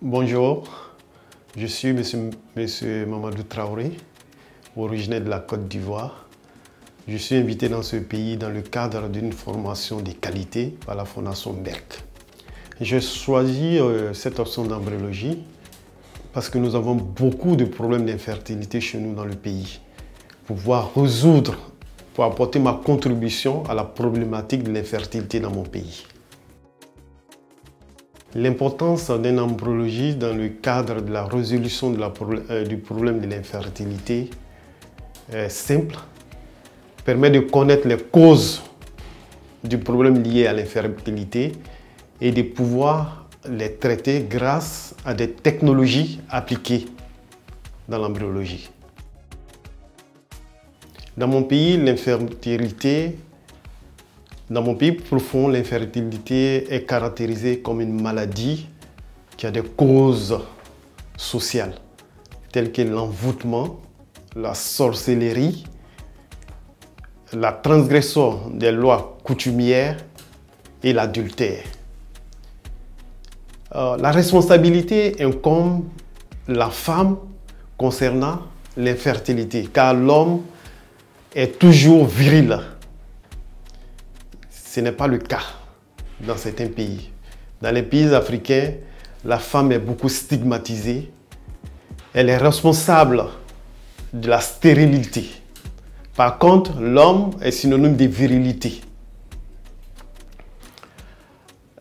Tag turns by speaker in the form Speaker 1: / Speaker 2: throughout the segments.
Speaker 1: Bonjour, je suis Monsieur Mamadou Traoré, originaire de la Côte d'Ivoire. Je suis invité dans ce pays dans le cadre d'une formation de qualité par la Fondation Merck. J'ai choisi cette option d'embryologie parce que nous avons beaucoup de problèmes d'infertilité chez nous dans le pays. Pour pouvoir résoudre, pour apporter ma contribution à la problématique de l'infertilité dans mon pays. L'importance d'une embryologie dans le cadre de la résolution du problème de l'infertilité est simple, permet de connaître les causes du problème lié à l'infertilité et de pouvoir les traiter grâce à des technologies appliquées dans l'embryologie. Dans mon pays profond, l'infertilité est caractérisée comme une maladie qui a des causes sociales, telles que l'envoûtement, la sorcellerie, la transgression des lois coutumières et l'adultère. La responsabilité incombe la femme concernant l'infertilité, car l'homme est toujours viril. Ce n'est pas le cas dans certains pays. Dans les pays africains, la femme est beaucoup stigmatisée. Elle est responsable de la stérilité. Par contre, l'homme est synonyme de virilité.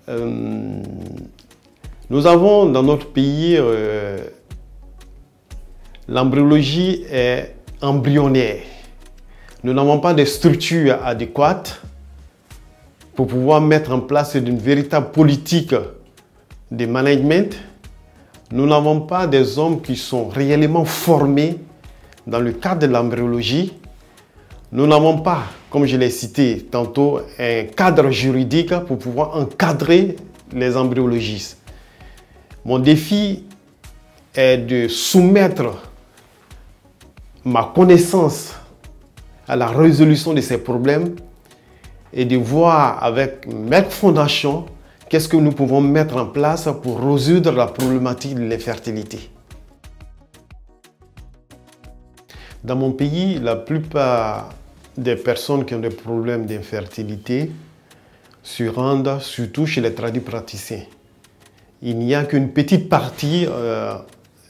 Speaker 1: Nous avons dans notre pays, l'embryologie est embryonnaire. Nous n'avons pas de structure adéquate pour pouvoir mettre en place une véritable politique de management. Nous n'avons pas des hommes qui sont réellement formés dans le cadre de l'embryologie. Nous n'avons pas, comme je l'ai cité tantôt, un cadre juridique pour pouvoir encadrer les embryologistes. Mon défi est de soumettre ma connaissance à la résolution de ces problèmes et de voir avec Merck Fondation qu'est-ce que nous pouvons mettre en place pour résoudre la problématique de l'infertilité. Dans mon pays, la plupart des personnes qui ont des problèmes d'infertilité se rendent surtout chez les tradipraticiens. Il n'y a qu'une petite partie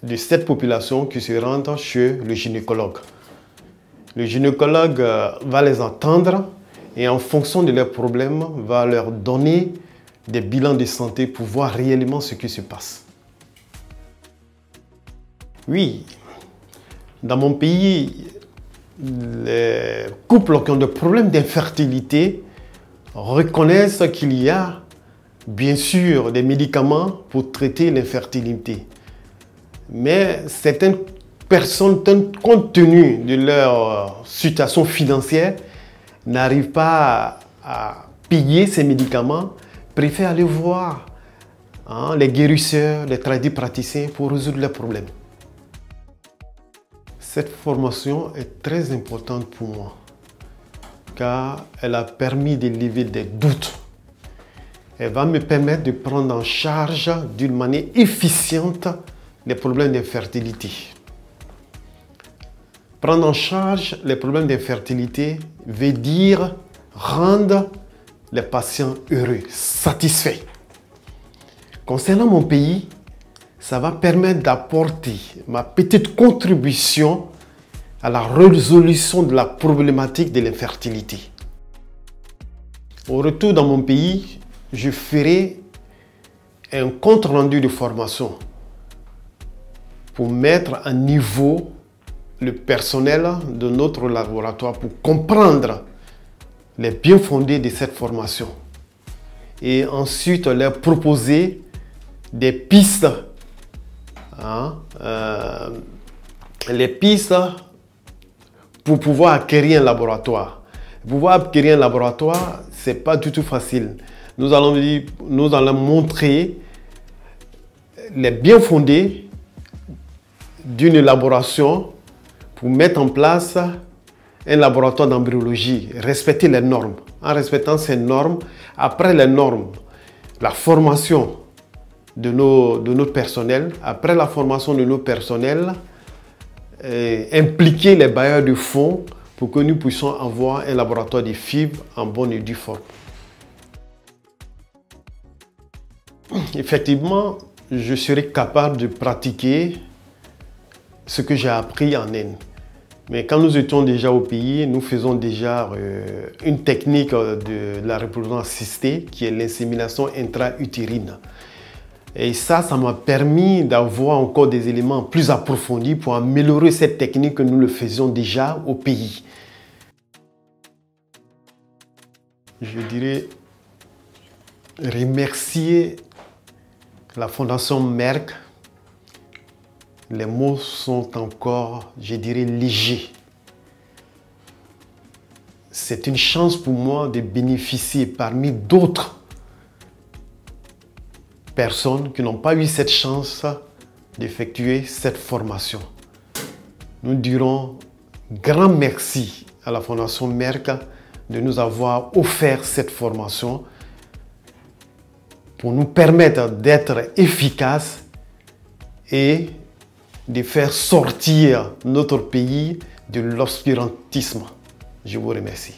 Speaker 1: de cette population qui se rend chez le gynécologue. Le gynécologue va les entendre et en fonction de leurs problèmes, va leur donner des bilans de santé pour voir réellement ce qui se passe. Oui, dans mon pays, les couples qui ont des problèmes d'infertilité reconnaissent qu'il y a bien sûr des médicaments pour traiter l'infertilité. Mais certaines personnes, compte tenu de leur situation financière, n'arrivent pas à payer ces médicaments, préfèrent aller voir les guérisseurs, les tradipraticiens pour résoudre leurs problèmes. Cette formation est très importante pour moi car elle a permis de lever des doutes. Elle va me permettre de prendre en charge d'une manière efficiente les problèmes d'infertilité. Prendre en charge les problèmes d'infertilité veut dire rendre les patients heureux, satisfaits. Concernant mon pays, ça va permettre d'apporter ma petite contribution à la résolution de la problématique de l'infertilité. Au retour dans mon pays, je ferai un compte rendu de formation pour mettre à niveau le personnel de notre laboratoire pour comprendre les bien-fondés de cette formation et ensuite leur proposer des pistes, les pistes pour pouvoir acquérir un laboratoire. Pouvoir acquérir un laboratoire, ce n'est pas du tout facile. Nous allons montrer les bien-fondés d'une élaboration pour mettre en place un laboratoire d'embryologie, respecter les normes. En respectant ces normes, après les normes, la formation de notre personnel. Après la formation de nos personnels, impliquer les bailleurs de fonds pour que nous puissions avoir un laboratoire de fibres en bonne et due forme. Effectivement, je serai capable de pratiquer ce que j'ai appris en Inde. Mais quand nous étions déjà au pays, nous faisons déjà une technique de la reproduction assistée qui est l'insémination intra-utérine. Et ça m'a permis d'avoir encore des éléments plus approfondis pour améliorer cette technique que nous le faisions déjà au pays. Je dirais remercier la Fondation Merck. Les mots sont encore, je dirais, légers. C'est une chance pour moi de bénéficier parmi d'autres personnes qui n'ont pas eu cette chance d'effectuer cette formation. Nous dirons grand merci à la Fondation Merck de nous avoir offert cette formation pour nous permettre d'être efficaces et de faire sortir notre pays de l'obscurantisme. Je vous remercie.